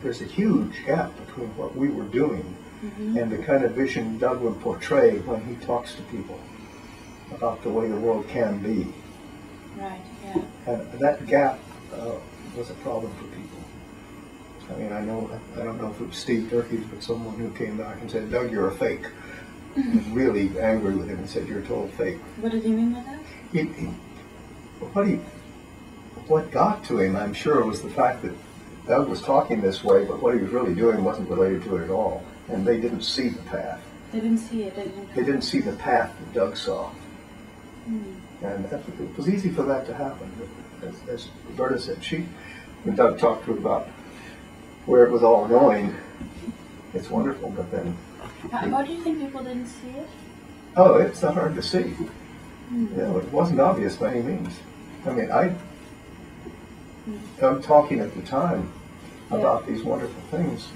there's a huge gap between what we were doing and the kind of vision Doug would portray when he talks to people about the way the world can be. Right, yeah. And that gap was a problem for people. I mean, I don't know if it was Steve Durkee, but someone who came back and said, Doug, you're a fake. Was really angry with him and said, you're a total fake. What did he mean by that? What got to him, I'm sure, was the fact that Doug was talking this way, but what he was really doing wasn't related to it at all. And they didn't see the path. They didn't see it, They didn't see the path that Doug saw. And it was easy for that to happen. But as Roberta said, when Doug talked to her about where it was all going, it's wonderful, but then... How do you think people didn't see it? Oh, it's not hard to see. You know, it wasn't obvious by any means. I mean, I'm talking at the time about these wonderful things.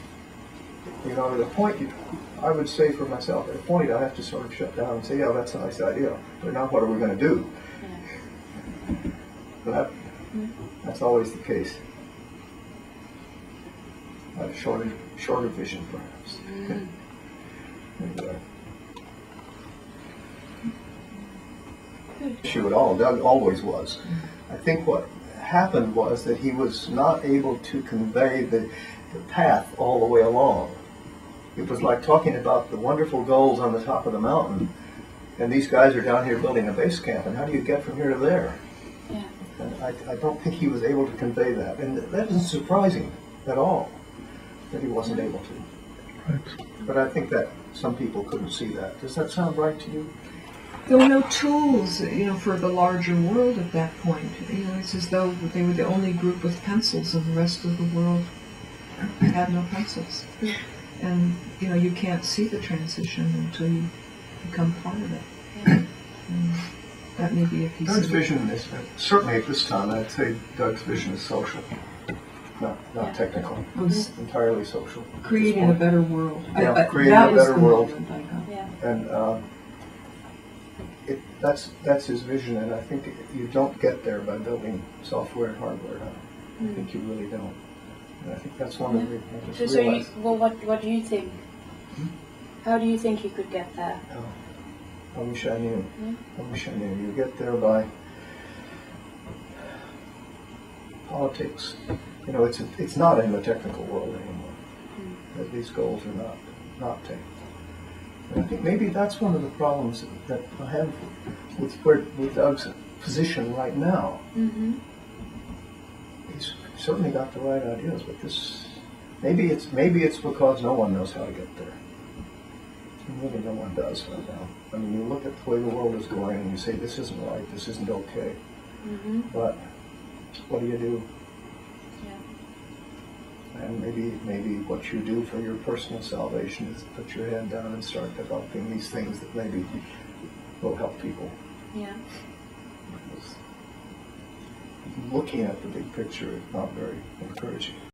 You know, at a point, I would say for myself, at a point I have to sort of shut down and say, yeah, that's a nice idea, but now what are we going to do? But that's always the case. I have shorter vision, perhaps. Issue at all. Doug always was. I think what happened was that he was not able to convey the path all the way along. It was like talking about the wonderful goals on the top of the mountain, and these guys are down here building a base camp, and how do you get from here to there? Yeah. And I don't think he was able to convey that, and that isn't surprising at all that he wasn't able to. Right. But I think that some people couldn't see that. Does that sound right to you? There were no tools, for the larger world at that point. It's as though they were the only group with pencils, and the rest of the world had no pencils. And you can't see the transition until you become part of it. And that may be a piece Doug's of it. vision is certainly at this time. I'd say Doug's vision is social, not technical. It was Entirely social. creating a better world. Yeah, creating that a was better the world. moment I got. Yeah. And that's his vision, and I think you don't get there by building software and hardware. I think you really don't. And I think that's one of the things. What do you think? How do you think you could get there? I wish I knew. I wish I knew. You get there by politics. It's not in the technical world anymore. These goals are not technical. And I think maybe that's one of the problems that I have with Doug's position right now. He's certainly got the right ideas, but maybe it's because no one knows how to get there. And really, no one does right now. I mean, you look at the way the world is going, and you say this isn't right, this isn't okay. But what do you do? And maybe what you do for your personal salvation is put your head down and start developing these things that maybe will help people. Yeah. Because looking at the big picture is not very encouraging.